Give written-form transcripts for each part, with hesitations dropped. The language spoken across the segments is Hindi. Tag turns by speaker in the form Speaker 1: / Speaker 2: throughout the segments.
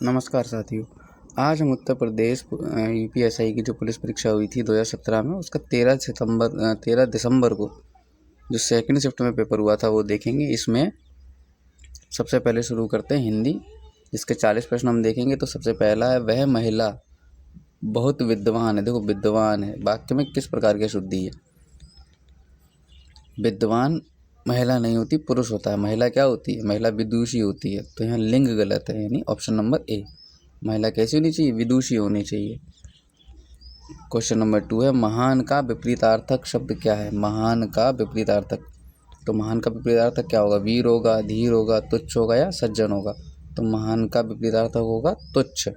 Speaker 1: नमस्कार साथियों। आज हम उत्तर प्रदेश यूपीएसआई की जो पुलिस परीक्षा हुई थी 2017 में, उसका 13 दिसंबर को जो सेकंड शिफ्ट में पेपर हुआ था वो देखेंगे। इसमें सबसे पहले शुरू करते हैं हिंदी, जिसके 40 प्रश्न हम देखेंगे। तो सबसे पहला है, वह महिला बहुत विद्वान है। देखो, विद्वान है, वाक्य में किस प्रकार की शुद्धि है? विद्वान महिला नहीं होती, पुरुष होता है। महिला क्या होती है? महिला विदुषी होती है। तो यहाँ लिंग गलत है, यानी ऑप्शन नंबर ए। महिला कैसी होनी चाहिए? विदुषी होनी चाहिए। क्वेश्चन नंबर 2 है, महान का विपरीतार्थक शब्द क्या है? महान का विपरीतार्थक, तो महान का विपरीतार्थक क्या होगा? वीर होगा, धीर होगा, तुच्छ होगा या सज्जन होगा? तो महान का विपरीतार्थक होगा तुच्छ।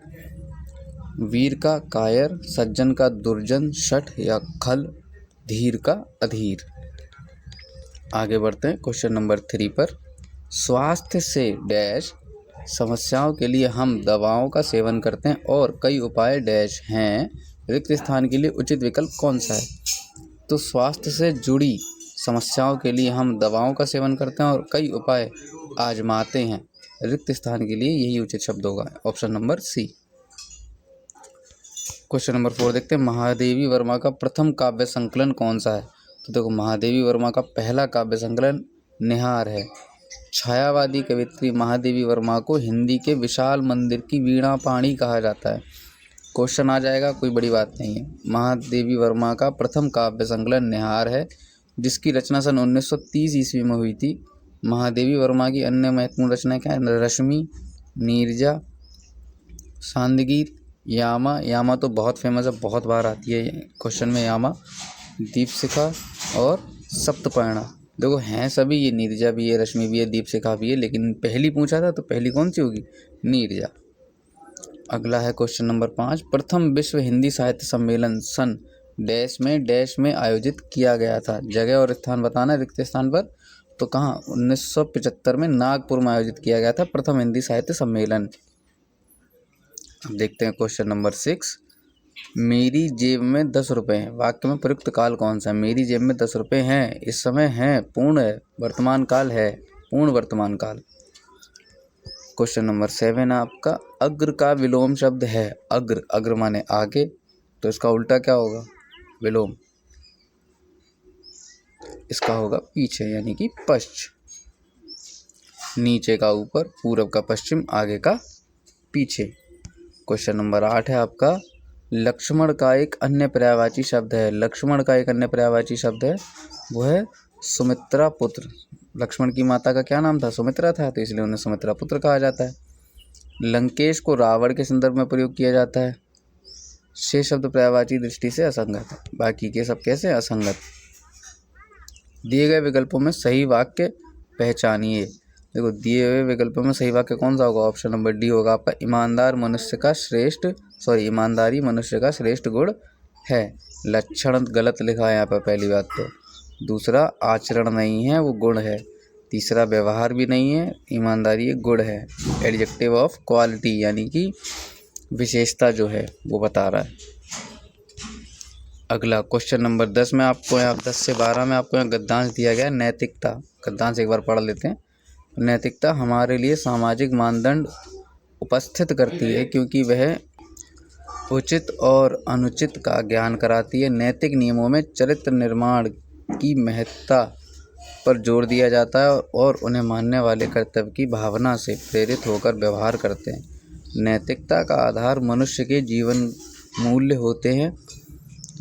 Speaker 1: वीर का कायर, सज्जन का दुर्जन, शठ या खल, धीर का अधीर। आगे बढ़ते हैं क्वेश्चन नंबर 3 पर। स्वास्थ्य से डैश समस्याओं के लिए हम दवाओं का सेवन करते हैं और कई उपाय डैश हैं, रिक्त स्थान के लिए उचित विकल्प कौन सा है? तो स्वास्थ्य से जुड़ी समस्याओं के लिए हम दवाओं का सेवन करते हैं और कई उपाय आजमाते हैं, रिक्त स्थान के लिए यही उचित शब्द होगा, option number C. Question number 4 देखते हैं, महादेवी वर्मा का प्रथम काव्य संकलन कौन सा है? तो देखो, महादेवी वर्मा का पहला काव्य संकलन निहार है। छायावादी कवियत्री महादेवी वर्मा को हिंदी के विशाल मंदिर की वीणा पाणी कहा जाता है। क्वेश्चन आ जाएगा, कोई बड़ी बात नहीं है। महादेवी वर्मा का प्रथम काव्य संकलन निहार है, जिसकी रचना सन 1930 ईस्वी में हुई थी। महादेवी वर्मा की अन्य महत्वपूर्ण रचनाएं क्या है? रश्मि, नीरजा, सांदगीत, यामा। यामा तो बहुत फेमस है, बहुत बार आती है क्वेश्चन में यामा, दीपशिखा और सप्तपर्णा। देखो, हैं सभी, ये नीरजा भी है, रश्मि भी है, दीपशिखा भी है, लेकिन पहली पूछा था तो पहली कौन सी होगी? नीरजा। अगला है क्वेश्चन नंबर 5, प्रथम विश्व हिंदी साहित्य सम्मेलन सन डैश में आयोजित किया गया था। जगह और स्थान बताना रिक्त स्थान पर। तो कहाँ? 1975 में नागपुर में आयोजित किया गया था प्रथम हिंदी साहित्य सम्मेलन। अब देखते हैं क्वेश्चन नंबर 6, मेरी जेब में 10 रुपये हैं, वाक्य में प्रयुक्त काल कौन सा है? मेरी जेब में 10 रुपये हैं, इस समय है, पूर्ण है, वर्तमान काल है, पूर्ण वर्तमान काल। क्वेश्चन नंबर 7 आपका, अग्र का विलोम शब्द है। अग्र, अग्र माने आगे, तो इसका उल्टा क्या होगा? विलोम, इसका होगा पीछे, यानी कि पश्च। नीचे का ऊपर, पूरब का पश्चिम, आगे का पीछे। क्वेश्चन नंबर 8 है आपका, लक्ष्मण का एक अन्य पर्यायवाची शब्द है। लक्ष्मण का एक अन्य पर्यायवाची शब्द है, वो है सुमित्रा पुत्र। लक्ष्मण की माता का क्या नाम था? सुमित्रा था, तो इसलिए उन्हें सुमित्रा पुत्र कहा जाता है। लंकेश को रावण के संदर्भ में प्रयोग किया जाता है। शेष शब्द पर्यायवाची दृष्टि से असंगत है, बाकी के सब कैसे? असंगत। दिए गए विकल्पों में सही वाक्य पहचानिए। देखो, दिए हुए विकल्पों में सही वाक्य कौन सा होगा? ऑप्शन नंबर डी होगा आपका, ईमानदारी मनुष्य का श्रेष्ठ गुण है। लक्षण गलत लिखा है यहाँ पर, पहली बात तो। दूसरा, आचरण नहीं है, वो गुण है। तीसरा, व्यवहार भी नहीं है, ईमानदारी एक गुण है। एडजेक्टिव ऑफ क्वालिटी, यानी कि विशेषता जो है वो बता रहा है। अगला क्वेश्चन नंबर 10 में आपको यहाँ 10 से 12 में आपको यहाँ गद्यांश दिया गया है, नैतिकता। गद्यांश एक बार पढ़ लेते हैं। नैतिकता हमारे लिए सामाजिक मानदंड उपस्थित करती है, क्योंकि वह उचित और अनुचित का ज्ञान कराती है। नैतिक नियमों में चरित्र निर्माण की महत्ता पर जोर दिया जाता है और उन्हें मानने वाले कर्तव्य की भावना से प्रेरित होकर व्यवहार करते हैं। नैतिकता का आधार मनुष्य के जीवन मूल्य होते हैं।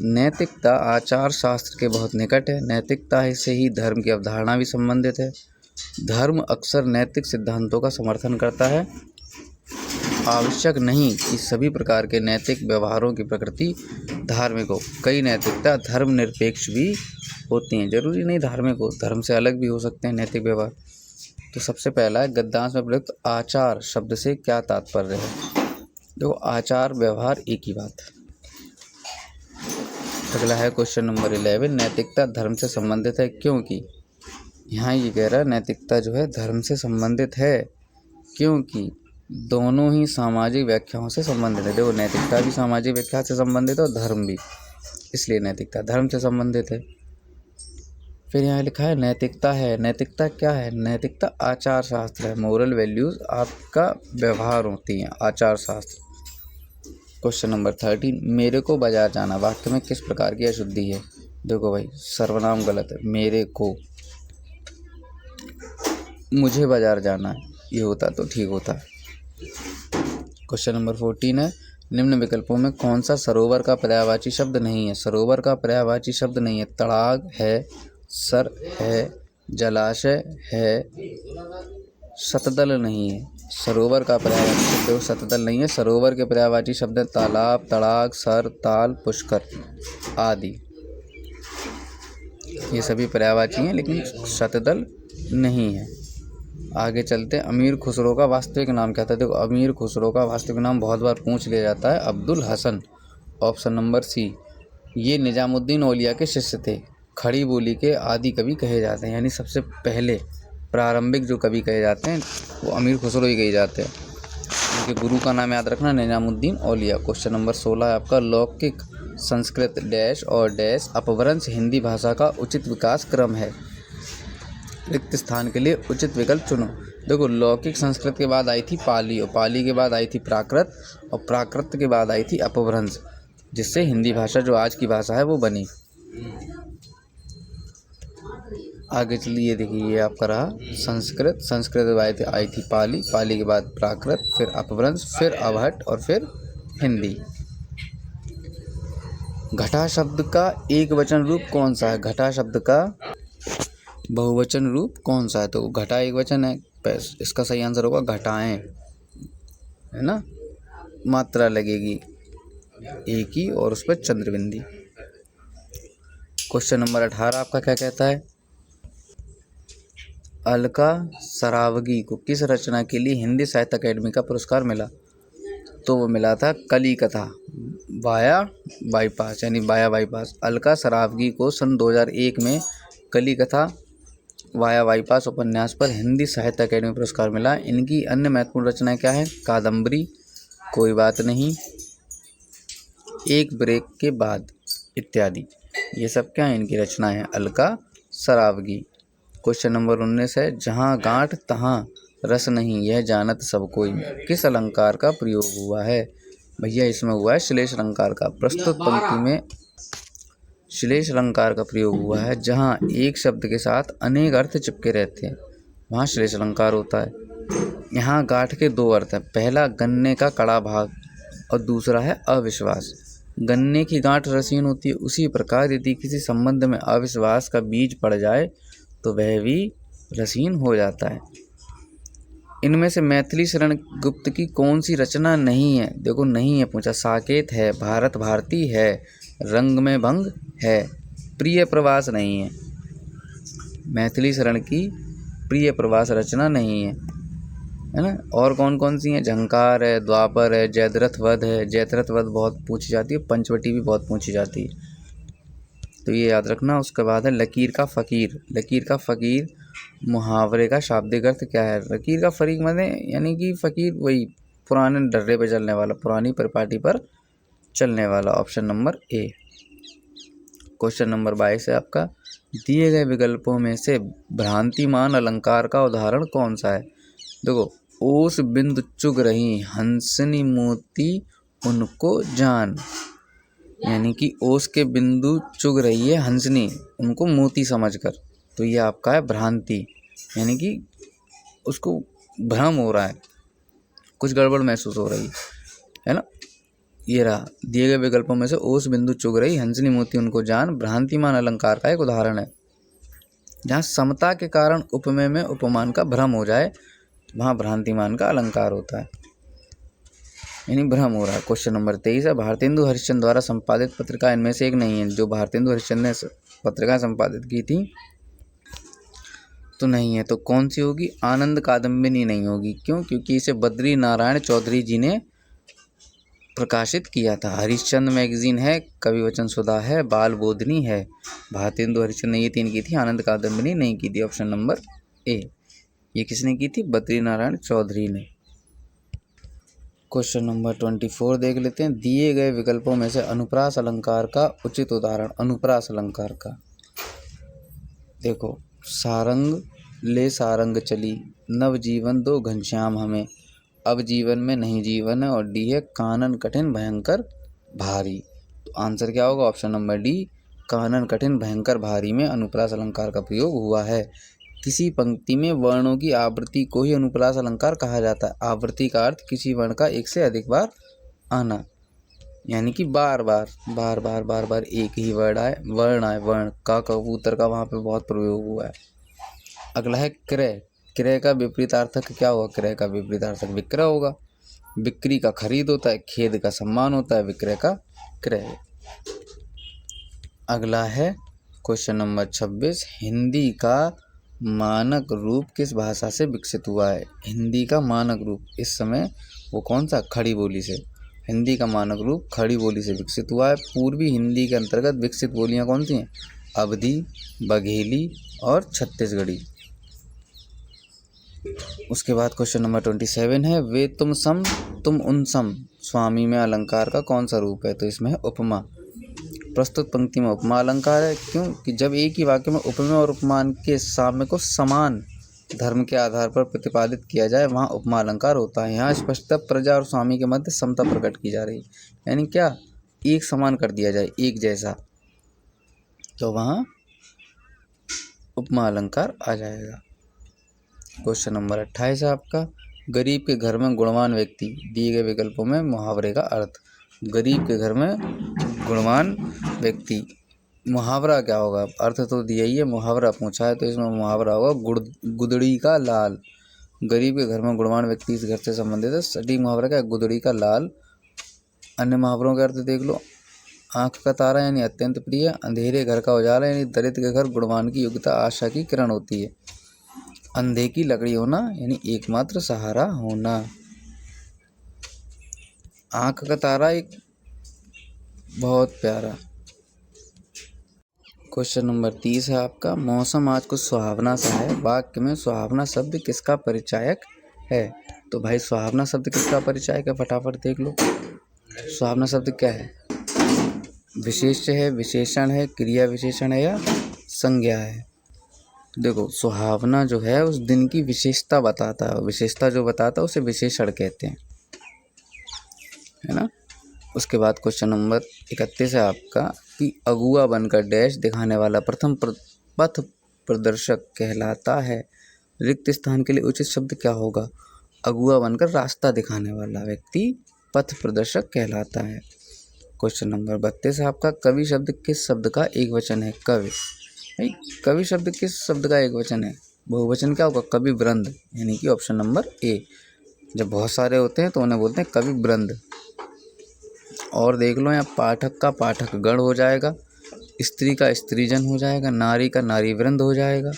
Speaker 1: नैतिकता आचार शास्त्र के बहुत निकट है। नैतिकता से ही धर्म की अवधारणा भी संबंधित है। धर्म अक्सर नैतिक सिद्धांतों का समर्थन करता है। आवश्यक नहीं कि सभी प्रकार के नैतिक व्यवहारों की प्रकृति धार्मिक हो। कई नैतिकता धर्मनिरपेक्ष भी होती हैं, जरूरी नहीं धार्मिक हो, धर्म से अलग भी हो सकते हैं नैतिक व्यवहार। तो सबसे पहला है, गद्यांश में प्रयुक्त आचार शब्द से क्या तात्पर्य है? देखो, आचार व्यवहार एक ही बात है। अगला है क्वेश्चन नंबर 11, नैतिकता धर्म से संबंधित है, क्योंकि यहाँ ये कह रहा है नैतिकता जो है धर्म से संबंधित है, क्योंकि दोनों ही सामाजिक व्याख्याओं से संबंधित है। देखो, नैतिकता भी सामाजिक व्याख्या से संबंधित है और धर्म भी, इसलिए नैतिकता धर्म से संबंधित है। फिर यहाँ लिखा है नैतिकता है। नैतिकता क्या है? नैतिकता आचार शास्त्र है। मोरल वैल्यूज आपका व्यवहार होती हैं, आचार शास्त्र। क्वेश्चन नंबर 13, मेरे को बाजार जाना वाक्य में किस प्रकार की अशुद्धि है? देखो भाई, सर्वनाम गलत है। मेरे को, मुझे बाजार जाना है, ये होता तो ठीक होता। क्वेश्चन नंबर 14 है, निम्न विकल्पों में कौन सा सरोवर का पर्यायवाची शब्द नहीं है? सरोवर का पर्यायवाची शब्द नहीं है। तड़ाग है, सर है, जलाशय है, शतदल नहीं है। सरोवर का पर्यायवाची शब्द शतदल नहीं है। सरोवर के पर्यायवाची शब्द है तालाब, तड़ाग, सर, ताल, पुष्कर आदि। ये सभी पर्यायवाची हैं लेकिन शतदल नहीं है। आगे चलते हैं। अमीर खुसरो का वास्तविक नाम क्या था? देखो, अमीर खुसरो का वास्तविक नाम बहुत बार पूछ लिया जाता है, Abdul Hasan. Option number C. ये निजामुद्दीन औलिया के शिष्य थे। खड़ी बोली के आदि कवि कहे जाते हैं, यानी सबसे पहले प्रारंभिक जो कवि कहे जाते हैं वो अमीर खुसरो ही कहे जाते हैं। उनके गुरु का नाम याद रखना, निजामुद्दीन औलिया। क्वेश्चन नंबर 16 है आपका, लौकिक संस्कृत डैश और डैश अपभ्रंश हिंदी भाषा का उचित विकास क्रम है। रिक्त स्थान के लिए उचित विकल्प चुनो। देखो, लौकिक संस्कृत के बाद आई थी पाली, और पाली के बाद आई थी प्राकृत, और प्राकृत के बाद आई थी अपभ्रंश, जिससे हिंदी भाषा जो आज की भाषा है वो बनी। आगे चलिए, देखिए ये आपका रहा संस्कृत। संस्कृत के बाद आई थी पाली, पाली के बाद प्राकृत, फिर अपभ्रंश, फिर अवहट और फिर हिंदी। घटा शब्द का एक वचन रूप कौन सा है? घटा शब्द का बहुवचन रूप कौन सा है? तो घटा एक वचन है, इसका सही आंसर होगा घटाएं, है ना। मात्रा लगेगी एक ही और उस पर चंद्रबिंदी। क्वेश्चन नंबर 18 आपका क्या कहता है? अलका सरावगी को किस रचना के लिए हिंदी साहित्य अकेडमी का पुरस्कार मिला? तो वो मिला था कली कथा वाया बाईपास, यानी वाया बाईपास। अलका सरावगी को सन 2001 में कली कथा वाया बाईपास उपन्यास पर हिंदी साहित्य अकेडमी पुरस्कार मिला। इनकी अन्य महत्वपूर्ण रचनाएं क्या हैं? कादम्बरी, कोई बात नहीं, एक ब्रेक के बाद इत्यादि। ये सब क्या है? इनकी रचनाएं हैं, अलका सरावगी। क्वेश्चन नंबर 19 है, जहाँ गांठ तहाँ रस नहीं, यह जानत सब कोई, किस अलंकार का प्रयोग हुआ है? भैया इसमें हुआ है श्लेष अलंकार का। प्रस्तुत पंक्ति में श्लेष अलंकार का प्रयोग हुआ है। जहाँ एक शब्द के साथ अनेक अर्थ चिपके रहते हैं वहाँ श्लेष अलंकार होता है। यहाँ गांठ के दो अर्थ हैं, पहला गन्ने का कड़ा भाग और दूसरा है अविश्वास। गन्ने की गांठ रसीन होती है, उसी प्रकार यदि किसी संबंध में अविश्वास का बीज पड़ जाए तो वह भी रसीन हो जाता है। इनमें से मैथिली शरण गुप्त की कौन सी रचना नहीं है? देखो, नहीं है पूछा। साकेत है, भारत भारती है, रंग में भंग है, प्रिय प्रवास नहीं है। मैथिली शरण की प्रिय प्रवास रचना नहीं है ना। और कौन कौन सी हैं? झंकार है, द्वापर है, जयद्रथ वध है। जयद्रथ वध बहुत पूछी जाती है, पंचवटी भी बहुत पूछी जाती है, तो ये याद रखना। उसके बाद है लकीर का फ़कीर। लकीर का फ़कीर मुहावरे का शाब्दिक अर्थ क्या है? लकीर का फरीक माने यानी कि फ़कीर वही पुराने डर्रे पर चलने वाला, पुरानी परिपाटी पर चलने वाला। ऑप्शन नंबर ए। क्वेश्चन नंबर 22 है आपका, दिए गए विकल्पों में से भ्रांतिमान अलंकार का उदाहरण कौन सा है? देखो, ओस बिंदु चुग रही हंसनी मोती उनको जान, यानी कि ओस के बिंदु चुग रही है हंसनी उनको मोती समझकर, तो ये आपका है भ्रांति, यानी कि उसको भ्रम हो रहा है, कुछ गड़बड़ महसूस हो रही है ना। ये रहा, दिए गए विकल्पों में से ओस बिंदु चुग रही हंसनी मोती उनको जान भ्रांतिमान अलंकार का एक उदाहरण है। जहाँ समता के कारण उपमेय में उपमान का भ्रम हो जाए वहाँ भ्रांतिमान का अलंकार होता है, यानी भ्रम हो रहा है। क्वेश्चन नंबर 23 है, भारतेंदु हरिश्चंद्र द्वारा संपादित पत्रिका इनमें से एक नहीं है। जो भारतेंदु हरिश्चंद्र ने पत्रिका संपादित की थी तो नहीं है, तो कौन सी होगी? आनंद कादम्बिनी नहीं होगी। क्यों? क्योंकि इसे बद्री नारायण चौधरी जी ने प्रकाशित किया था। हरिश्चंद्र मैगजीन है, कवि वचन सुधा है, बाल बोधनी है। भारतेंदु हरिश्चंद्र ने ये 3 की थी, आनंद कादम्बिनी नहीं की थी। ऑप्शन नंबर ए। ये किसने की थी? बद्री नारायण चौधरी ने। क्वेश्चन नंबर 24 देख लेते हैं, दिए गए विकल्पों में से अनुप्रास अलंकार का उचित उदाहरण। अनुप्रास अलंकार का देखो, सारंग ले सारंग चली, नव जीवन दो घनश्याम हमें, अब जीवन में नहीं जीवन है, और डी है कानन कठिन भयंकर भारी। तो आंसर क्या होगा? ऑप्शन नंबर डी, कानन कठिन भयंकर भारी में अनुप्रास अलंकार का प्रयोग हुआ है। किसी पंक्ति में वर्णों की आवृत्ति को ही अनुप्रास अलंकार कहा जाता है। आवृत्ति का अर्थ किसी वर्ण का एक से अधिक बार आना, यानी कि बार बार एक ही वर्ण आए। वर्ण का कबूतर का वहाँ पे बहुत प्रयोग हुआ है। अगला है क्रय। क्रय का विपरीतार्थक क्या होगा? क्रय का विपरीतार्थक विक्रय होगा। बिक्री का खरीद होता है, खेद का सम्मान होता है, विक्रय का क्रय। अगला है क्वेश्चन नंबर 26, हिंदी का मानक रूप किस भाषा से विकसित हुआ है? हिंदी का मानक रूप इस समय वो कौन सा? खड़ी बोली से। हिंदी का मानक रूप खड़ी बोली से विकसित हुआ है। पूर्वी हिंदी के अंतर्गत विकसित बोलियां कौन सी हैं? अवधी, बघेली और छत्तीसगढ़ी। उसके बाद क्वेश्चन नंबर 27 है, वे तुम सम तुम उन सम स्वामी में अलंकार का कौन सा रूप है? तो इसमें है उपमा। प्रस्तुत पंक्ति में उपमा अलंकार है। क्यों? कि जब एक ही वाक्य में उपमेय और उपमान के साम्य को समान धर्म के आधार पर प्रतिपादित किया जाए, वहाँ उपमा अलंकार होता है। यहाँ स्पष्टतः प्रजा और स्वामी के मध्य समता प्रकट की जा रही है, यानी क्या? एक समान कर दिया जाए, एक जैसा, तो वहाँ उपमा अलंकार आ जाएगा। क्वेश्चन नंबर 28 है आपका, गरीब के घर में गुणवान व्यक्ति, दिए गए विकल्पों में मुहावरे का अर्थ। गरीब के घर में गुणवान व्यक्ति, मुहावरा क्या होगा? अर्थ तो दिया ही है, मुहावरा पूछा है, तो इसमें मुहावरा होगा गुदड़ी का लाल। गरीब के घर में गुणवान व्यक्ति इस घर से संबंधित है। सटीक मुहावरा क्या है? गुदड़ी का लाल। अन्य मुहावरों के अर्थ देख लो, आंख का तारा यानी अत्यंत प्रिय, अंधेरे घर का उजाला यानी दरिद्र के घर गुणवान की युक्ता आशा की किरण होती है, अंधे की लकड़ी होना यानी एकमात्र सहारा होना। आंख का तारा एक बहुत प्यारा। क्वेश्चन नंबर 30 है आपका, मौसम आज कुछ सुहावना सा है, वाक्य में सुहावना शब्द किसका परिचायक है? तो भाई सुहावना शब्द किसका परिचायक है? फटाफट देख लो। सुहावना शब्द क्या है? विशेष्य है, विशेषण है, क्रिया विशेषण है या संज्ञा है? देखो, सुहावना जो है उस दिन की विशेषता बताता है, विशेषता जो बताता है उसे विशेषण कहते हैं, है ना। उसके बाद क्वेश्चन नंबर 31 है आपका, कि अगुआ बनकर डैश दिखाने वाला प्रथम पथ प्रदर्शक कहलाता है। रिक्त स्थान के लिए उचित शब्द क्या होगा? अगुआ बनकर रास्ता दिखाने वाला व्यक्ति पथ प्रदर्शक कहलाता है। क्वेश्चन नंबर 32 है आपका, कवि शब्द किस शब्द का एक वचन है? कवि, भाई कवि शब्द किस शब्द का एक वचन है? बहुवचन क्या होगा? कवि वृंद, यानी कि ऑप्शन नंबर ए। जब बहुत सारे होते हैं तो उन्हें बोलते हैं कवि वृंद। और देख लो, यहाँ पाठक का पाठक गण हो जाएगा, स्त्री का स्त्रीजन हो जाएगा, नारी का नारी वृंद हो जाएगा,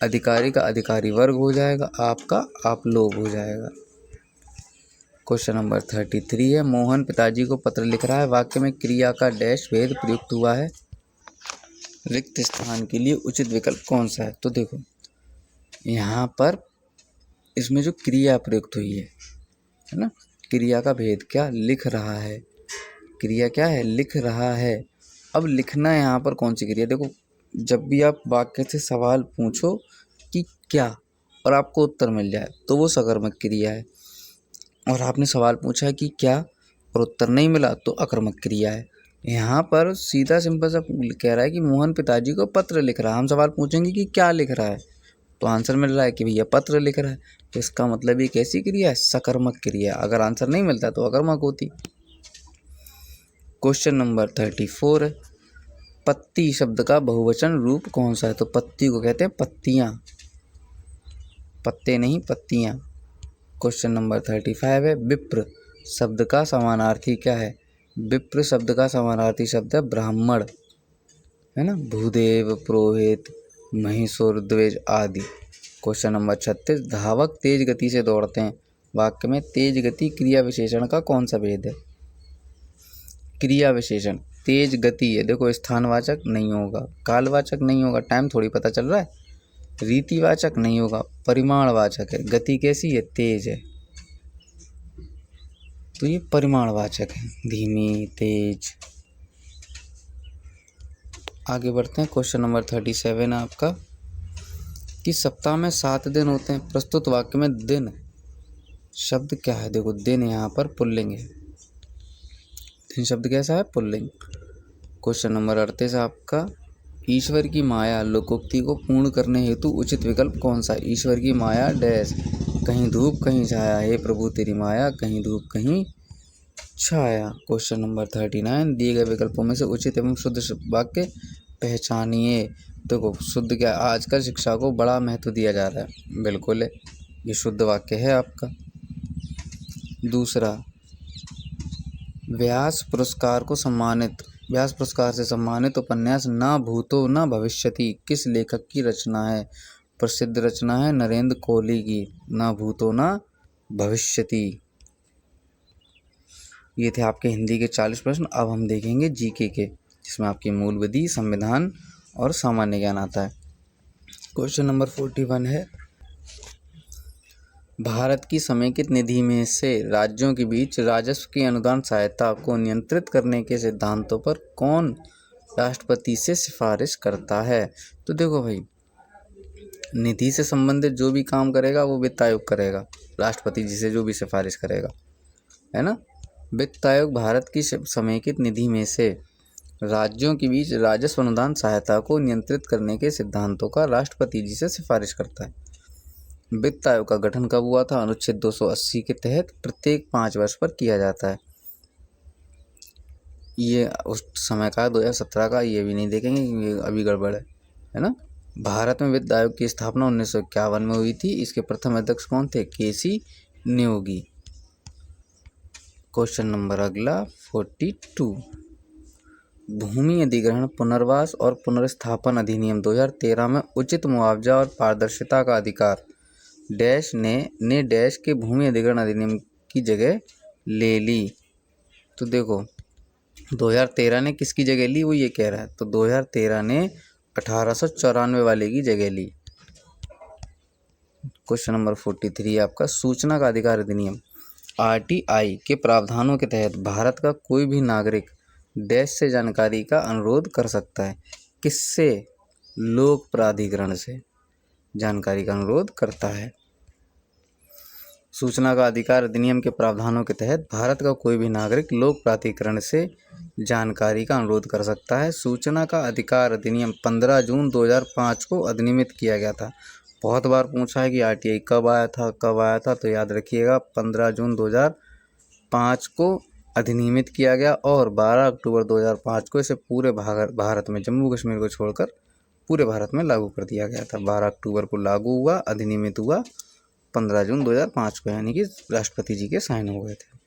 Speaker 1: अधिकारी का अधिकारी वर्ग हो जाएगा, आपका आप लोग हो जाएगा। क्वेश्चन नंबर 33 है, मोहन पिताजी को पत्र लिख रहा है, वाक्य में क्रिया का डैश भेद प्रयुक्त हुआ है, रिक्त स्थान के लिए उचित विकल्प कौन सा है? तो देखो, यहाँ पर इसमें जो क्रिया प्रयुक्त हुई है ना, क्रिया का भेद क्या? लिख रहा है। क्रिया क्या है? लिख रहा है। अब लिखना यहाँ पर कौन सी क्रिया? देखो, जब भी आप वाक्य से सवाल पूछो कि क्या, और आपको उत्तर मिल जाए तो वो सकर्मक क्रिया है, और आपने सवाल पूछा कि क्या और उत्तर नहीं मिला तो अकर्मक क्रिया है। यहाँ पर सीधा सिंपल सा कह रहा है कि मोहन पिताजी को पत्र लिख रहा है। हम सवाल पूछेंगे कि क्या लिख रहा है, तो आंसर मिल रहा है कि भैया पत्र लिख रहा है, तो इसका मतलब ये कैसी क्रिया है? सकर्मक क्रिया। अगर आंसर नहीं मिलता तो अकर्मक होती। क्वेश्चन नंबर 34 है, पत्ती शब्द का बहुवचन रूप कौन सा है? तो पत्ती को कहते हैं पत्तियाँ, पत्ते नहीं पत्तियाँ। क्वेश्चन नंबर 35 है, विप्र शब्द का समानार्थी क्या है? विप्र शब्द का समानार्थी शब्द है ब्राह्मण, है ना। भूदेव, पुरोहित, महिषुर, द्विज आदि। क्वेश्चन नंबर 36, धावक तेज गति से दौड़ते हैं, वाक्य में तेज गति क्रिया विशेषण का कौन सा भेद है? क्रिया विशेषण तेज गति है, देखो स्थानवाचक नहीं होगा, कालवाचक नहीं होगा, टाइम थोड़ी पता चल रहा है, रीतिवाचक नहीं होगा, परिमाणवाचक है। गति कैसी है? तेज है, तो ये परिमाणवाचक है, धीमी, तेज। आगे बढ़ते हैं। क्वेश्चन नंबर 37 है आपका कि सप्ताह में 7 दिन होते हैं। प्रस्तुत वाक्य में दिन शब्द क्या है? देखो दिन यहाँ पर पुल्लिंग है। दिन शब्द कैसा है? पुल्लिंग। क्वेश्चन नंबर 38 है आपका ईश्वर की माया लोकोक्ति को पूर्ण करने हेतु उचित विकल्प कौन सा है? ईश्वर की माया डैश, कहीं धूप कहीं छाया, हे प्रभु तेरी माया कहीं धूप कहीं छाया। क्वेश्चन नंबर 39 दिए गए विकल्पों में से उचित एवं शुद्ध वाक्य पहचानिए। देखो शुद्ध क्या, आजकल शिक्षा को बड़ा महत्व दिया जा रहा है, बिल्कुल है, ये शुद्ध वाक्य है आपका। दूसरा, व्यास पुरस्कार से सम्मानित उपन्यास ना भूतो न भविष्यति किस लेखक की रचना है? प्रसिद्ध रचना है नरेंद्र कोहली की, ना भूतो न भविष्यति। ये थे आपके हिंदी के 40 प्रश्न। अब हम देखेंगे जीके के, जिसमें आपकी मूल विधि, संविधान और सामान्य ज्ञान आता है। क्वेश्चन नंबर 41 है भारत की समेकित निधि में से राज्यों के बीच राजस्व की अनुदान सहायता को नियंत्रित करने के सिद्धांतों पर कौन राष्ट्रपति से सिफारिश करता है? तो देखो भाई, निधि से संबंधित जो भी काम करेगा वो वित्त आयोग करेगा, राष्ट्रपति जी से जो भी सिफारिश करेगा, है ना। वित्त आयोग भारत की समेकित निधि में से राज्यों के बीच राजस्व अनुदान सहायता को नियंत्रित करने के सिद्धांतों का राष्ट्रपति जी से सिफारिश करता है। वित्त आयोग का गठन कब हुआ था? अनुच्छेद 280 के तहत प्रत्येक 5 वर्ष पर किया जाता है। ये उस समय का 2017 का, ये भी नहीं देखेंगे, ये अभी गड़बड़ है ना। भारत में वित्त आयोग की स्थापना 1951 में हुई थी। इसके प्रथम अध्यक्ष कौन थे? केसी न्योगी। क्वेश्चन नंबर अगला 42 भूमि अधिग्रहण, पुनर्वास और पुनर्स्थापन अधिनियम 2013 में उचित मुआवजा और पारदर्शिता का अधिकार डैश ने डैश के भूमि अधिग्रहण अधिनियम की जगह ले ली। तो देखो 2013 ने किसकी जगह ली, वो ये कह रहा है। तो 2013 ने 1894 वाले की जगह ली। क्वेश्चन नंबर 43 आपका सूचना का अधिकार अधिनियम आरटीआई के प्रावधानों के तहत भारत का कोई भी नागरिक डैश से जानकारी का अनुरोध कर सकता है। किससे? लोक प्राधिकरण से जानकारी का अनुरोध करता है। सूचना का अधिकार अधिनियम के प्रावधानों के तहत भारत का कोई भी नागरिक लोक प्राधिकरण से जानकारी का अनुरोध कर सकता है। सूचना का अधिकार अधिनियम 15 जून 2005 को अधिनियमित किया गया था। बहुत बार पूछा है कि आरटीआई कब आया था, तो याद रखिएगा 15 जून 2005 को अधिनियमित किया गया और 12 अक्टूबर 2005 को इसे पूरे भारत में, जम्मू कश्मीर को छोड़कर पूरे भारत में लागू कर दिया गया था। 12 अक्टूबर को लागू हुआ, अधिनियमित हुआ 15 जून 2005 को, यानी कि राष्ट्रपति जी के साइन हो गए थे।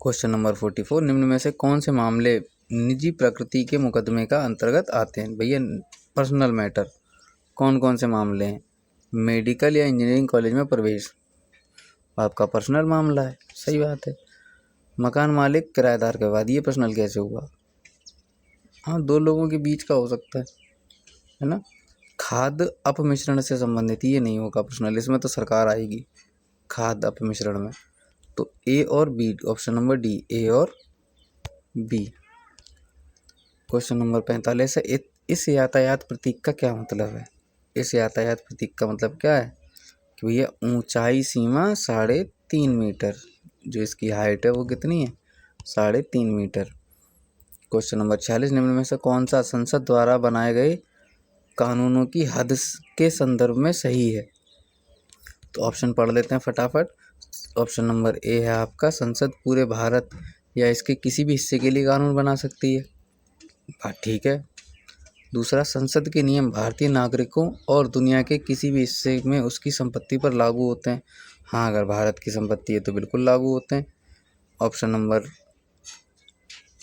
Speaker 1: क्वेश्चन नंबर 44 निम्न में से कौन से मामले निजी प्रकृति के मुकदमे का अंतर्गत आते हैं? भैया पर्सनल मैटर कौन कौन से मामले हैं? मेडिकल या इंजीनियरिंग कॉलेज में प्रवेश आपका पर्सनल मामला है, सही बात है। मकान मालिक किराएदार के बाद, ये पर्सनल कैसे हुआ? हाँ, 2 लोगों के बीच का हो सकता है ना। खाद्य अपमिश्रण से संबंधित, ये नहीं होगा पर्सनल, इसमें तो सरकार आएगी खाद्य अपमिश्रण में। तो ए और बी, ऑप्शन नंबर डी, ए और बी। क्वेश्चन नंबर 45 है इस यातायात प्रतीक का क्या मतलब है? इस यातायात प्रतीक का मतलब क्या है कि भैया ऊंचाई सीमा 3.5 मीटर, जो इसकी हाइट है वो कितनी है? 3.5 मीटर। क्वेश्चन नंबर 46 निम्न में से कौन सा संसद द्वारा बनाए गए कानूनों की हद के संदर्भ में सही है? तो ऑप्शन पढ़ लेते हैं फटाफट। ऑप्शन नंबर ए है आपका संसद पूरे भारत या इसके किसी भी हिस्से के लिए कानून बना सकती है, बात ठीक है। दूसरा, संसद के नियम भारतीय नागरिकों और दुनिया के किसी भी हिस्से में उसकी संपत्ति पर लागू होते हैं। हाँ, अगर भारत की संपत्ति है तो बिल्कुल लागू होते हैं। ऑप्शन नंबर,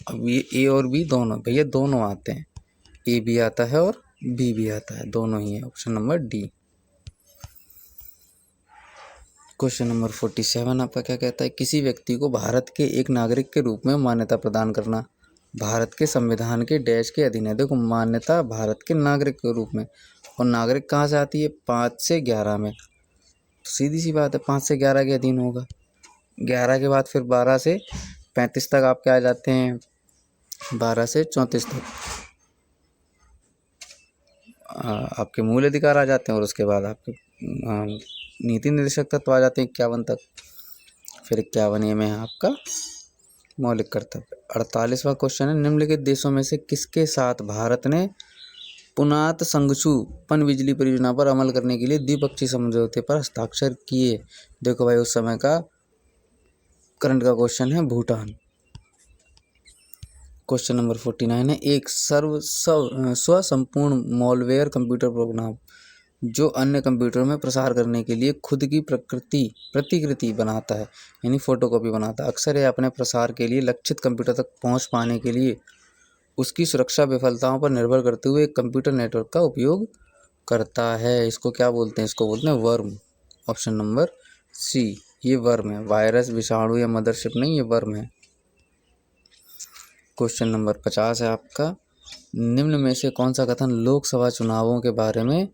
Speaker 1: अब ये ए और बी दोनों, भैया दोनों आते हैं, ए भी आता है और बी भी आता है, दोनों ही है। Option number D. Question number 47 आपका क्या कहता है? किसी व्यक्ति को भारत के एक नागरिक के रूप में मान्यता प्रदान करना भारत के संविधान के डैश के अधीन है। देखो मान्यता भारत के नागरिक के रूप में, और नागरिक कहाँ से आती है? 5 से 11 में। तो सीधी सी बात है 5 से 11 के अधीन होगा। 11 के बाद फिर 12 से 35 तक आपके आ जाते हैं, 12 से 34 तक। आपके मूल अधिकार आ जाते हैं और उसके बाद आपके नीति निर्देशक तत्व आ जाते हैं 51 तक। फिर 51 में है आपका मौलिक कर्तव्य। 48वां क्वेश्चन है, निम्नलिखित देशों में से किसके साथ भारत ने पुनात संगशु पनबिजली परियोजना पर अमल करने के लिए द्विपक्षीय समझौते पर हस्ताक्षर किए? देखो भाई, उस समय का करंट का क्वेश्चन है भूटान। क्वेश्चन नंबर 49 है, एक स्वसंपूर्ण मॉलवेयर कंप्यूटर प्रोग्राम जो अन्य कंप्यूटर में प्रसार करने के लिए खुद की प्रतिकृति बनाता है, यानी फोटोकॉपी बनाता है। अक्सर यह अपने प्रसार के लिए लक्षित कंप्यूटर तक पहुंच पाने के लिए उसकी सुरक्षा विफलताओं पर निर्भर करते हुए एक कंप्यूटर नेटवर्क का उपयोग करता है। इसको क्या बोलते हैं? इसको बोलते हैं वर्म। ऑप्शन नंबर सी, ये वर्म है। वायरस, विषाणु या मदरशिप नहीं, ये वर्म है। क्वेश्चन नंबर 50 है आपका, निम्न में से कौन सा कथन लोकसभा चुनावों के बारे में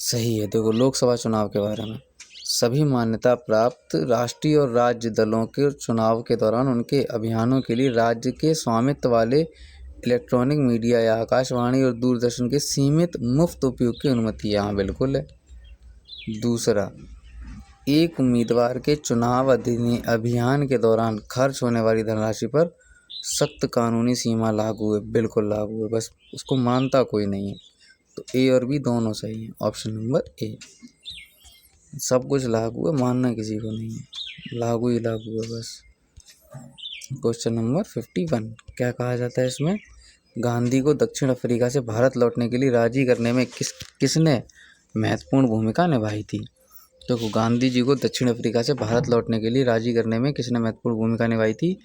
Speaker 1: सही है? देखो, लोकसभा चुनाव के बारे में, सभी मान्यता प्राप्त राष्ट्रीय और राज्य दलों के चुनाव के दौरान उनके अभियानों के लिए राज्य के स्वामित्व वाले इलेक्ट्रॉनिक मीडिया या आकाशवाणी और दूरदर्शन के सीमित मुफ्त उपयोग की अनुमति यहाँ बिल्कुल है। दूसरा, एक उम्मीदवार के चुनाव अभियान के दौरान खर्च होने वाली धनराशि पर सख्त कानूनी सीमा लागू है, बिल्कुल लागू है, बस उसको मानता कोई नहीं है। तो ए और बी दोनों सही हैं। ऑप्शन नंबर ए, सब कुछ लागू है, मानना किसी को नहीं है, लागू ही लागू है बस। क्वेश्चन नंबर 51, क्या कहा जाता है इसमें? गांधी को दक्षिण अफ्रीका से भारत लौटने के लिए राजी करने में किसने महत्वपूर्ण भूमिका निभाई थी? देखो, गांधी जी को दक्षिण अफ्रीका से भारत लौटने के लिए राजी करने में किसने महत्वपूर्ण भूमिका निभाई थी?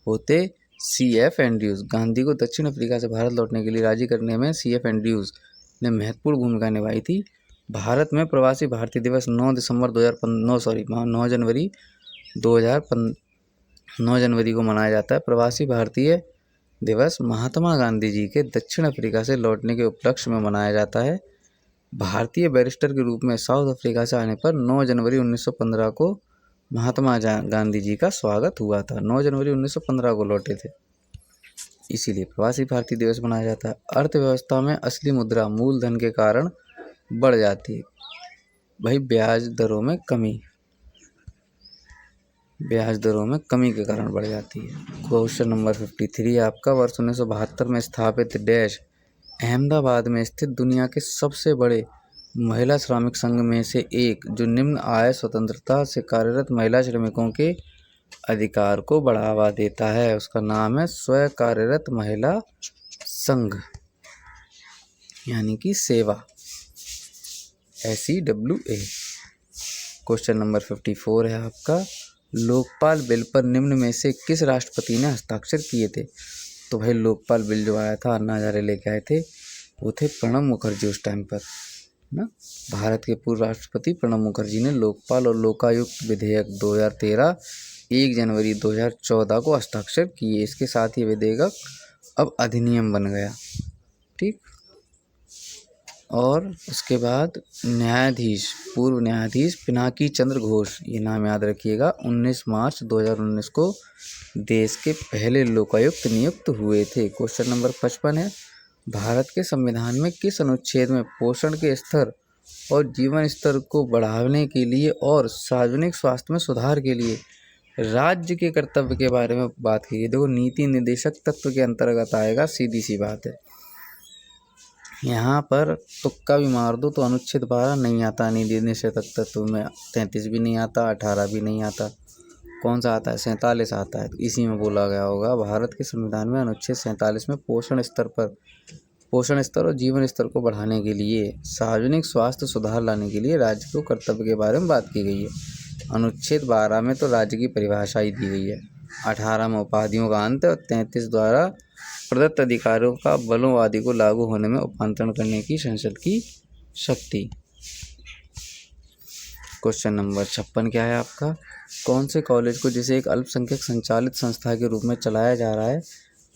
Speaker 1: होते CF एंड्रयूज। गांधी को दक्षिण अफ्रीका से भारत लौटने के लिए राजी करने में CF एंड्रयूज ने महत्वपूर्ण भूमिका निभाई थी। भारत में प्रवासी भारतीय दिवस 9 जनवरी को मनाया जाता है। प्रवासी भारतीय दिवस महात्मा गांधी जी के दक्षिण अफ्रीका से लौटने के उपलक्ष्य में मनाया जाता है। भारतीय बैरिस्टर के रूप में साउथ अफ्रीका से आने पर 9 जनवरी 1915 को महात्मा गांधी जी का स्वागत हुआ था। 9 जनवरी 1915 को लौटे थे, इसीलिए प्रवासी भारतीय दिवस मनाया जाता है। अर्थव्यवस्था में असली मुद्रा मूलधन के कारण बढ़ जाती है। भाई, ब्याज दरों में कमी के कारण बढ़ जाती है। क्वेश्चन नंबर 53 आपका, वर्ष 1972 में स्थापित डैश अहमदाबाद में स्थित दुनिया के सबसे बड़े महिला श्रमिक संघ में से एक, जो निम्न आय स्वतंत्रता से कार्यरत महिला श्रमिकों के अधिकार को बढ़ावा देता है, उसका नाम है स्वयं कार्यरत महिला संघ, यानी कि सेवा, SEWA। क्वेश्चन नंबर 54 है आपका, लोकपाल बिल पर निम्न में से किस राष्ट्रपति ने हस्ताक्षर किए थे? तो भाई, लोकपाल बिल जो आया था, अन्ना हजारे लेके आए थे, वो थे प्रणब मुखर्जी उस टाइम पर ना। भारत के पूर्व राष्ट्रपति प्रणब मुखर्जी ने लोकपाल और लोकायुक्त विधेयक 2013 1 जनवरी 2014 को हस्ताक्षर किए। इसके साथ ही विधेयक अब अधिनियम बन गया, ठीक। और उसके बाद पूर्व न्यायाधीश पिनाकी चंद्र घोष, ये नाम याद रखिएगा, 19 मार्च 2019 को देश के पहले लोकायुक्त नियुक्त हुए थे। क्वेश्चन नंबर 55 है, भारत के संविधान में किस अनुच्छेद में पोषण के स्तर और जीवन स्तर को बढ़ाने के लिए और सार्वजनिक स्वास्थ्य में सुधार के लिए राज्य के कर्तव्य के बारे में बात की है? देखो, नीति निर्देशक तत्व के अंतर्गत आएगा, सीधी सी बात है। यहाँ पर तुक्का भी मार दो तो अनुच्छेद 12 नहीं आता, नीति निर्देशक तत्व में 33 भी नहीं आता, 18 भी नहीं आता, कौन सा आता है? 47 आता है। तो इसी में बोला गया होगा, भारत के संविधान में अनुच्छेद 47 में पोषण स्तर और जीवन स्तर को बढ़ाने के लिए, सार्वजनिक स्वास्थ्य सुधार लाने के लिए राज्य को कर्तव्य के बारे में बात की गई है। अनुच्छेद 12 में तो राज्य की परिभाषा ही दी गई है, 18 में उपाधियों का अंत और 33 द्वारा प्रदत्त अधिकारों का बलों आदि को लागू होने में रूपांतरण करने की संसद की शक्ति। क्वेश्चन नंबर 56 क्या है आपका, कौन से कॉलेज को जिसे एक अल्पसंख्यक संचालित संस्था के रूप में चलाया जा रहा है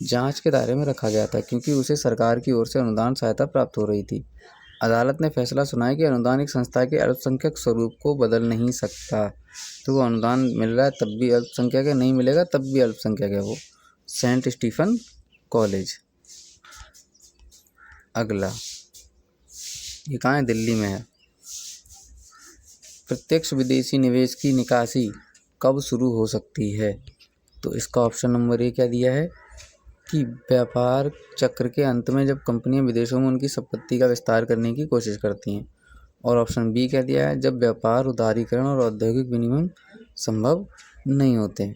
Speaker 1: जांच के दायरे में रखा गया था क्योंकि उसे सरकार की ओर से अनुदान सहायता प्राप्त हो रही थी? अदालत ने फैसला सुनाया कि अनुदान एक संस्था के अल्पसंख्यक स्वरूप को बदल नहीं सकता। तो वो अनुदान मिल रहा है तब भी अल्पसंख्यक है, नहीं मिलेगा तब भी अल्पसंख्यक है वो। Saint Stephen College. अगला, ये कहाँ है? दिल्ली में है। प्रत्यक्ष विदेशी निवेश की निकासी कब शुरू हो सकती है? तो इसका ऑप्शन नंबर ए क्या दिया है कि व्यापार चक्र के अंत में जब कंपनियां विदेशों में उनकी संपत्ति का विस्तार करने की कोशिश करती हैं। और ऑप्शन बी क्या दिया है? जब व्यापार, उदारीकरण और औद्योगिक विनिमय संभव नहीं होते।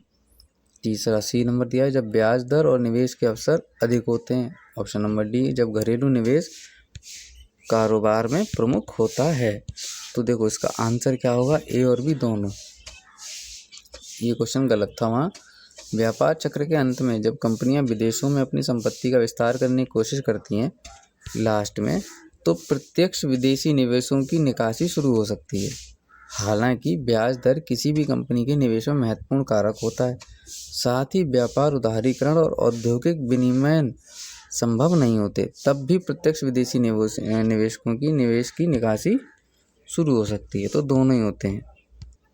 Speaker 1: तीसरा सी नंबर दिया है, जब ब्याज दर और निवेश के अवसर अधिक होते हैं। ऑप्शन नंबर डी, जब घरेलू निवेश कारोबार में प्रमुख होता है। तो देखो इसका आंसर क्या होगा? ए और बी दोनों। ये क्वेश्चन गलत था वहाँ। व्यापार चक्र के अंत में जब कंपनियां विदेशों में अपनी संपत्ति का विस्तार करने की कोशिश करती हैं लास्ट में, तो प्रत्यक्ष विदेशी निवेशों की निकासी शुरू हो सकती है। हालांकि ब्याज दर किसी भी कंपनी के निवेश में महत्वपूर्ण कारक होता है, साथ ही व्यापार, उदारीकरण और औद्योगिक विनिमय संभव नहीं होते, तब भी प्रत्यक्ष विदेशी निवेशकों की निवेश की निकासी शुरू हो सकती है। तो दोनों ही होते हैं।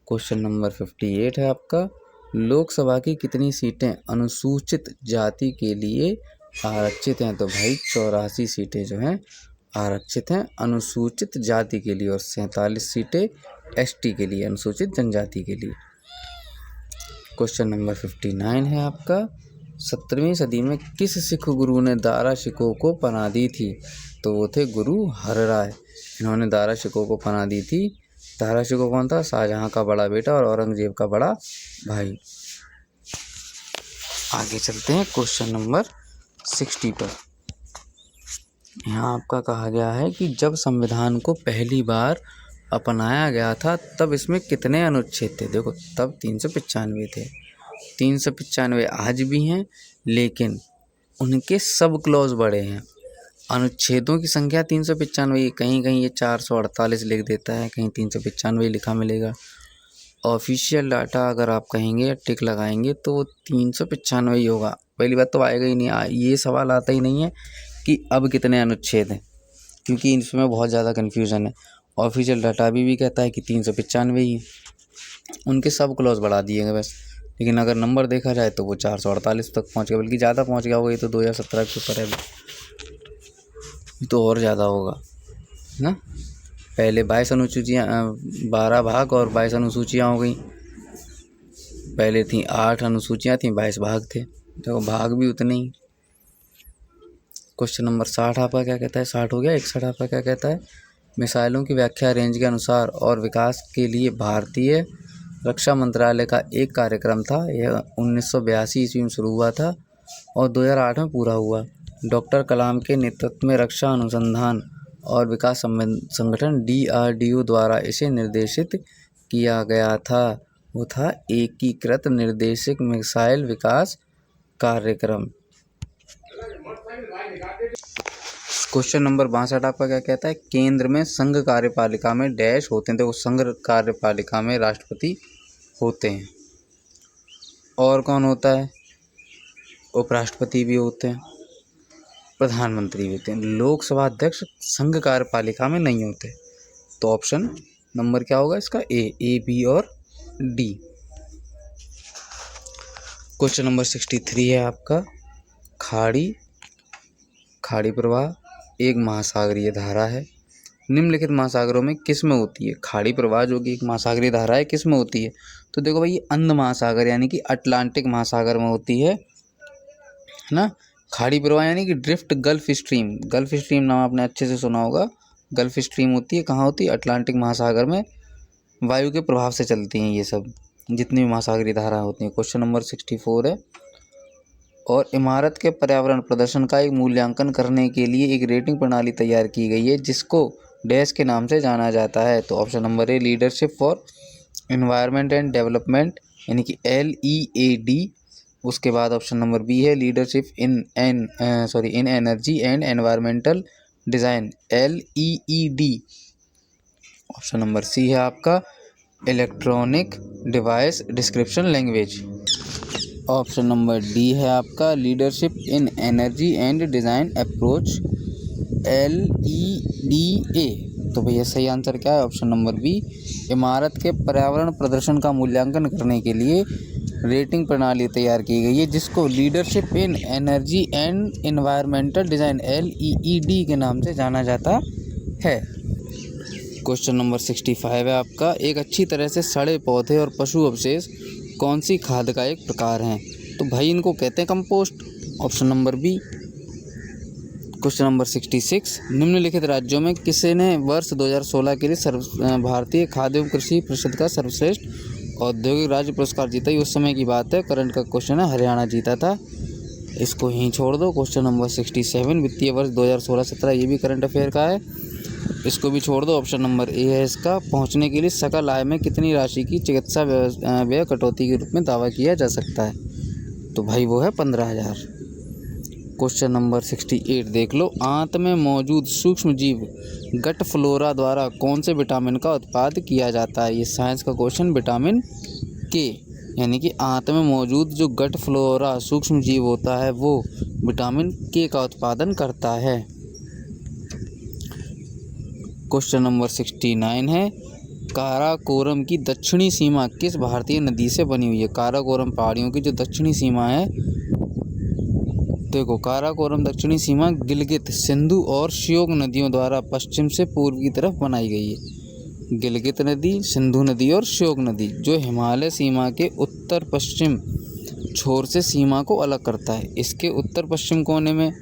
Speaker 1: क्वेश्चन नंबर 58 है आपका, लोकसभा की कितनी सीटें अनुसूचित जाति के लिए आरक्षित हैं? तो भाई 84 सीटें जो हैं आरक्षित हैं अनुसूचित जाति के लिए और 47 सीटें एसटी के लिए, अनुसूचित जनजाति के लिए। क्वेश्चन नंबर 59 है आपका, 17वीं सदी में किस सिख गुरु ने दारा शिकोह को पनाह दी थी? तो वो थे गुरु हरराय। इन्होंने दारा शिकोह को पनाह दी थी। दारा शिकोह कौन था? शाहजहां का बड़ा बेटा और औरंगजेब का बड़ा भाई। आगे चलते हैं क्वेश्चन नंबर 60 पर। यहाँ आपका कहा गया है कि जब संविधान को पहली बार अपनाया गया था तब इसमें कितने अनुच्छेद थे? देखो तब 395 थे। 395 आज भी हैं, लेकिन उनके सब क्लॉज बड़े हैं। अनुच्छेदों की संख्या 395, कहीं कहीं ये 448 लिख देता है, कहीं 395 लिखा मिलेगा। ऑफिशियल डाटा अगर आप कहेंगे, टिक लगाएंगे तो वो 395 ही होगा। पहली बात तो आएगा ही नहीं, ये सवाल आता ही नहीं है कि अब कितने अनुच्छेद हैं, क्योंकि इसमें बहुत ज़्यादा कन्फ्यूज़न है। ऑफिशियल डाटा भी कहता है कि 395 ही है, उनके सब क्लॉज बढ़ा दिए गए बस। लेकिन अगर नंबर देखा जाए तो वो 448 तक पहुँच गया, बल्कि ज़्यादा पहुँच गया होगा। ये तो 2017 के पेपर है, तो और ज़्यादा होगा ना। पहले 22 अनुसूचियाँ, 12 भाग और 22 अनुसूचियाँ हो गई। पहले थी 8 अनुसूचियाँ थी, 22 भाग थे, तो भाग भी उतने ही। क्वेश्चन नंबर 60 आपका क्या कहता है? 60 हो गया। 61 आपका क्या कहता है? मिसाइलों की व्याख्या रेंज के अनुसार और विकास के लिए भारतीय रक्षा मंत्रालय का एक कार्यक्रम था। यह 1982 ईस्वी में शुरू हुआ था और 2008 में पूरा हुआ। डॉक्टर कलाम के नेतृत्व में रक्षा अनुसंधान और विकास संगठन DRDO द्वारा इसे निर्देशित किया गया था। वो था एकीकृत निर्देशित मिसाइल विकास कार्यक्रम। क्वेश्चन नंबर 62 आपका क्या कहता है? केंद्र में संघ कार्यपालिका में डैश होते हैं। देखो संघ कार्यपालिका में राष्ट्रपति होते हैं, और कौन होता है? उपराष्ट्रपति भी होते हैं, प्रधानमंत्री भी होते हैं। लोकसभा अध्यक्ष संघ कार्यपालिका में नहीं होते। तो ऑप्शन नंबर क्या होगा इसका? ए, बी और डी। क्वेश्चन नंबर 63 है आपका, खाड़ी प्रवाह एक महासागरीय धारा है। निम्नलिखित महासागरों में किस में होती है? खाड़ी प्रवाह जो कि एक महासागरीय धारा है, किस में होती है? तो देखो भाई, ये अंध महासागर यानी कि अटलांटिक महासागर में होती है ना। खाड़ी प्रवाह यानी कि ड्रिफ्ट गल्फ स्ट्रीम नाम आपने अच्छे से सुना होगा। गल्फ स्ट्रीम होती है, कहाँ होती है? अटलांटिक महासागर में। वायु के प्रभाव से चलती हैं ये सब, जितनी भी महासागरीय धारा होती हैं। क्वेश्चन नंबर 64 है, और इमारत के पर्यावरण प्रदर्शन का एक मूल्यांकन करने के लिए एक रेटिंग प्रणाली तैयार की गई है, जिसको डैश के नाम से जाना जाता है। तो option number A, leadership for environment and development यानी कि LEAD। उसके बाद ऑप्शन नंबर बी है, leadership in energy and environmental design LEED। Option number C है आपका, electronic device description language. Option number D है आपका, leadership in energy and design approach LEDA। तो भैया सही आंसर क्या है? ऑप्शन नंबर बी, इमारत के पर्यावरण प्रदर्शन का मूल्यांकन करने के लिए रेटिंग प्रणाली तैयार की गई है, जिसको leadership in energy and environmental design LEED के नाम से जाना जाता है। क्वेश्चन नंबर 65 है आपका, एक अच्छी तरह से सड़े पौधे और पशु अवशेष कौन सी खाद का एक प्रकार हैं? तो भाई इनको कहते हैं compost, option number B. Question number 66, निम्नलिखित राज्यों में किसने वर्ष 2016 के लिए भारतीय खाद्य एवं कृषि परिषद का सर्वश्रेष्ठ औद्योगिक राज्य पुरस्कार जीता? ये उस समय की बात है, करंट का क्वेश्चन है, हरियाणा जीता था, इसको ही छोड़ दो। क्वेश्चन नंबर 67, वित्तीय वर्ष 2016-17, ये भी करंट अफेयर का है, इसको भी छोड़ दो, ऑप्शन नंबर ए है इसका। पहुंचने के लिए सकल आय में कितनी राशि की चिकित्सा व्यय कटौती के रूप में दावा किया जा सकता है? तो भाई वो है 15,000। क्वेश्चन नंबर 68 देख लो, आंत में मौजूद सूक्ष्म जीव गट फ्लोरा द्वारा कौन से विटामिन का उत्पाद किया जाता है? ये साइंस का क्वेश्चन, विटामिन के, यानी कि आंत में मौजूद जो गट फ्लोरा सूक्ष्म जीव होता है वो विटामिन के का उत्पादन करता है। क्वेश्चन नंबर 69 है, काराकोरम की दक्षिणी सीमा किस भारतीय नदी से बनी हुई है? काराकोरम पहाड़ियों की जो दक्षिणी सीमा है, देखो काराकोरम दक्षिणी सीमा गिलगित, सिंधु और श्योक नदियों द्वारा पश्चिम से पूर्व की तरफ बनाई गई है। गिलगित नदी, सिंधु नदी और श्योक नदी जो हिमालय सीमा के उत्तर पश्चिम छोर से सीमा को अलग करता है। इसके उत्तर पश्चिम कोने में,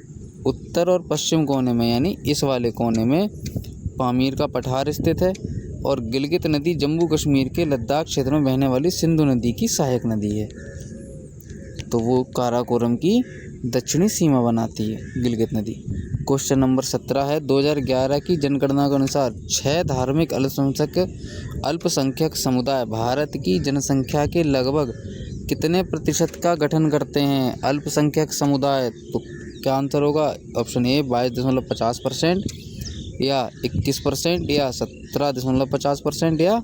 Speaker 1: उत्तर और पश्चिम कोने में यानी इस वाले कोने में पामीर का पठार स्थित है, और गिलगित नदी जम्मू कश्मीर के लद्दाख क्षेत्र में बहने वाली सिंधु नदी की सहायक नदी है, तो वो काराकोरम की दक्षिणी सीमा बनाती है गिलगित नदी। क्वेश्चन नंबर 17 है, 2011 की जनगणना के अनुसार 6 धार्मिक अल्पसंख्यक समुदाय भारत की जनसंख्या के लगभग कितने प्रतिशत का गठन करते हैं? अल्पसंख्यक समुदाय, तो क्या आंसर होगा? ऑप्शन ए 22.50%, या 21%, या 17.50%, या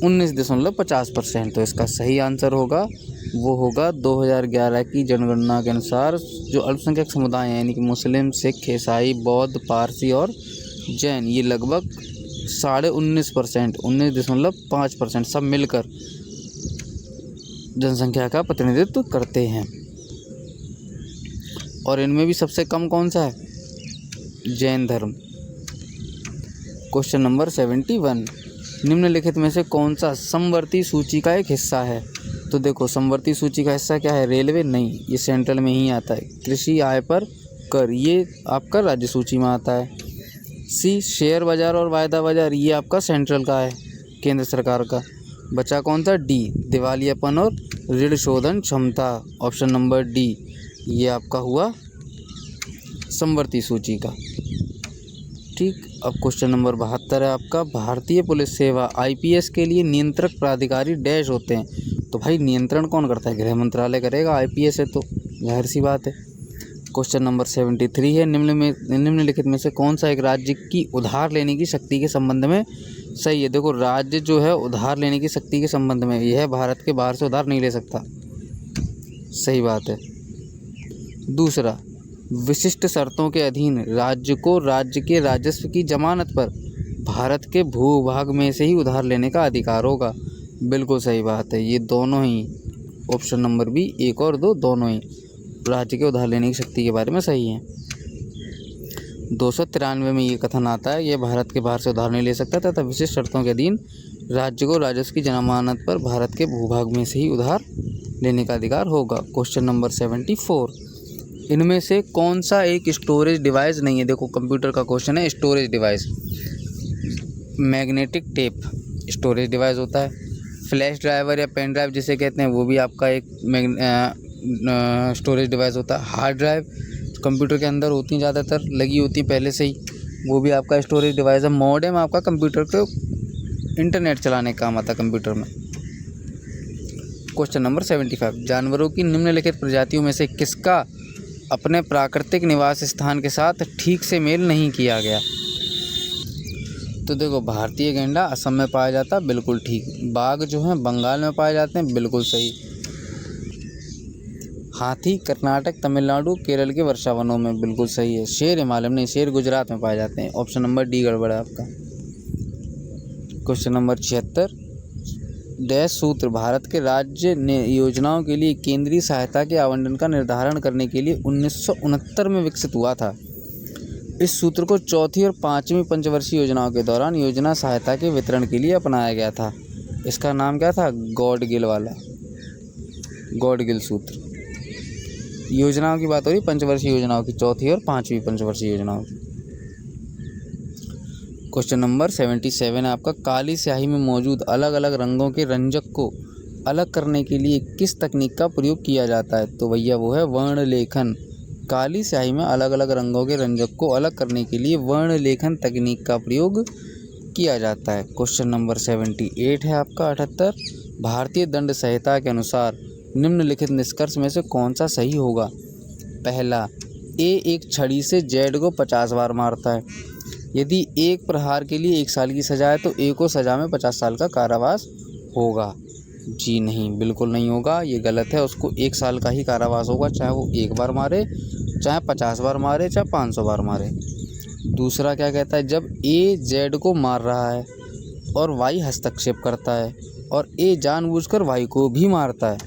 Speaker 1: 19.50%। तो इसका सही आंसर होगा वो होगा 2011 की जनगणना के अनुसार जो अल्पसंख्यक समुदाय हैं यानी कि मुस्लिम, सिख, ईसाई, बौद्ध, पारसी और जैन, ये लगभग 19.5%, 19.5% सब मिलकर जनसंख्या का प्रतिनिधित्व करते हैं। और इनमें भी सबसे कम कौन सा है? जैन धर्म। क्वेश्चन नंबर 71, निम्नलिखित में से कौन सा समवर्ती सूची का एक हिस्सा है? तो देखो समवर्ती सूची का हिस्सा क्या है? रेलवे नहीं, ये सेंट्रल में ही आता है। कृषि, आय पर कर, ये आपका राज्य सूची में आता है। सी, शेयर बाजार और वायदा बाजार, ये आपका सेंट्रल का है, केंद्र सरकार का। बचा कौन सा? डी, दिवालियापन और ऋण शोधन क्षमता, ऑप्शन नंबर डी, ये आपका हुआ समवर्ती सूची का। ठीक, अब क्वेश्चन नंबर 72 है आपका, भारतीय पुलिस सेवा IPS के लिए नियंत्रक प्राधिकारी डैश होते हैं? तो भाई नियंत्रण कौन करता है? गृह मंत्रालय करेगा, IPS है तो जाहिर सी बात है। क्वेश्चन नंबर 73 है, निम्नलिखित में से कौन सा एक राज्य की उधार लेने की शक्ति के संबंध में सही है? देखो राज्य जो है उधार लेने की शक्ति के संबंध में यह है, भारत के बाहर से उधार नहीं ले सकता, सही बात है। दूसरा, विशिष्ट शर्तों के अधीन राज्य को राज्य के राजस्व की जमानत पर भारत के भूभाग में से ही उधार लेने का अधिकार होगा, बिल्कुल सही बात है। ये दोनों ही ऑप्शन नंबर बी 1 और 2 दोनों ही राज्य के उधार लेने की शक्ति के बारे में सही है। 293 में ये कथन आता है, यह भारत के बाहर से उधार नहीं ले सकता तथा विशिष्ट शर्तों के अधीन राज्य को राजस्व की जमानत पर भारत के भूभाग में से ही उधार लेने का अधिकार होगा। क्वेश्चन नंबर 74, इनमें से कौन सा एक स्टोरेज डिवाइस नहीं है? देखो कंप्यूटर का क्वेश्चन है, storage device. Magnetic tape storage device होता है, फ्लैश ड्राइवर या पेन ड्राइव जिसे कहते हैं वो भी आपका एक स्टोरेज डिवाइस होता है। हार्ड ड्राइव कंप्यूटर के अंदर होती हैं, ज़्यादातर लगी होती हैं पहले से ही, वो भी आपका स्टोरेज डिवाइस है। मॉडेम आपका कंप्यूटर को इंटरनेट चलाने का काम आता है कंप्यूटर में। क्वेश्चन नंबर 75, जानवरों की निम्नलिखित प्रजातियों में से किसका अपने प्राकृतिक निवास स्थान के साथ ठीक से मेल नहीं किया गया? तो देखो भारतीय गैंडा असम में पाया जाता है, बिल्कुल ठीक। बाघ जो हैं बंगाल में पाए जाते हैं, बिल्कुल सही। हाथी कर्नाटक, तमिलनाडु, केरल के वर्षा वनों में, बिल्कुल सही है। शेर हिमालय में नहीं, शेर गुजरात में पाए जाते हैं, ऑप्शन नंबर डी गड़बड़ है आपका। क्वेश्चन नंबर 76, डैश सूत्र भारत के राज्य ने योजनाओं के लिए केंद्रीय सहायता के आवंटन का निर्धारण करने के लिए 1969 में विकसित हुआ था? इस सूत्र को चौथी और पाँचवीं पंचवर्षीय योजनाओं के दौरान योजना सहायता के वितरण के लिए अपनाया गया था। इसका नाम क्या था? गॉडगिल वाला, गॉडगिल सूत्र। योजनाओं की बात हो रही पंचवर्षीय योजनाओं की, चौथी और पाँचवीं पंचवर्षीय योजनाओं की। क्वेश्चन नंबर 77 है आपका, काली स्याही में मौजूद अलग अलग रंगों के रंजक को अलग करने के लिए किस तकनीक का प्रयोग किया जाता है? तो भैया वो है वर्ण लेखन। काली स्याही में अलग अलग रंगों के रंजक को अलग करने के लिए वर्ण लेखन तकनीक का प्रयोग किया जाता है। क्वेश्चन नंबर 78 है आपका 78, भारतीय दंड संहिता के अनुसार निम्नलिखित निष्कर्ष में से कौन सा सही होगा? पहला, ए एक छड़ी से जेड को 50 बार मारता है। यदि एक प्रहार के लिए 1 साल की सजा है तो ए को सजा में 50 साल का कारावास होगा। जी नहीं, बिल्कुल नहीं होगा, ये गलत है। उसको 1 साल का ही कारावास होगा, चाहे वो 1 बार मारे, चाहे 50 बार मारे, चाहे 500 बार मारे। दूसरा क्या कहता है, जब ए जेड को मार रहा है और वाई हस्तक्षेप करता है और ए जानबूझकर वाई को भी मारता है,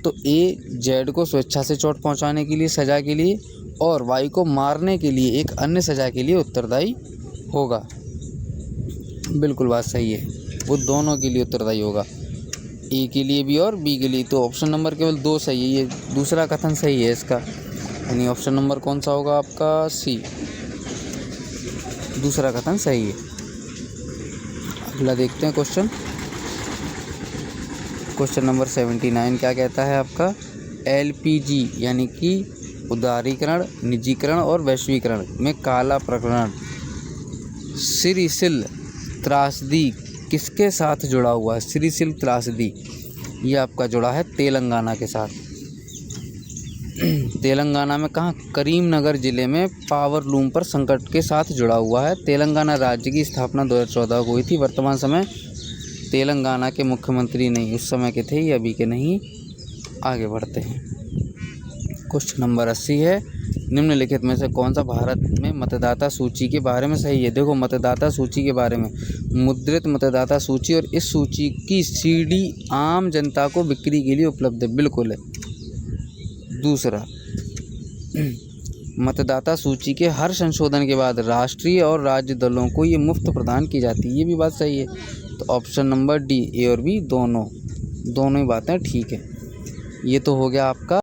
Speaker 1: तो ए जेड को स्वेच्छा से चोट पहुंचाने के लिए, सजा के लिए, और वाई को मारने के लिए एक अन्य सजा के लिए उत्तरदायी होगा। बिल्कुल बात सही है, वो दोनों के लिए उत्तरदायी होगा, ए के लिए भी और बी के लिए। तो ऑप्शन नंबर केवल 2 सही है, ये दूसरा कथन सही है इसका, यानी ऑप्शन नंबर कौन सा होगा आपका? सी, दूसरा कथन सही है। अगला देखते हैं क्वेश्चन नंबर 79 क्या कहता है आपका? LPG यानी कि उदारीकरण, निजीकरण और वैश्वीकरण में काला प्रकरण सिरिसिल त्रासदी किसके साथ जुड़ा हुआ है? सिरिसिल त्रासदी ये आपका जुड़ा है तेलंगाना के साथ। तेलंगाना में कहाँ? करीमनगर जिले में पावर लूम पर संकट के साथ जुड़ा हुआ है। तेलंगाना राज्य की स्थापना 2014 को हुई थी। वर्तमान समय तेलंगाना के मुख्यमंत्री नहीं, उस समय के थे, ये अभी के नहीं। आगे बढ़ते हैं। क्वेश्चन नंबर 80 है, निम्नलिखित में से कौन सा भारत में मतदाता सूची के बारे में सही है? देखो, मतदाता सूची के बारे में, मुद्रित मतदाता सूची और इस सूची की CD आम जनता को बिक्री के लिए उपलब्ध है, बिल्कुल है। दूसरा, मतदाता सूची के हर संशोधन के बाद राष्ट्रीय और राज्य दलों को ये मुफ्त प्रदान की जाती है, ये भी बात सही है। तो ऑप्शन नंबर डी, ए और बी दोनों ही बातें ठीक है। ये तो हो गया आपका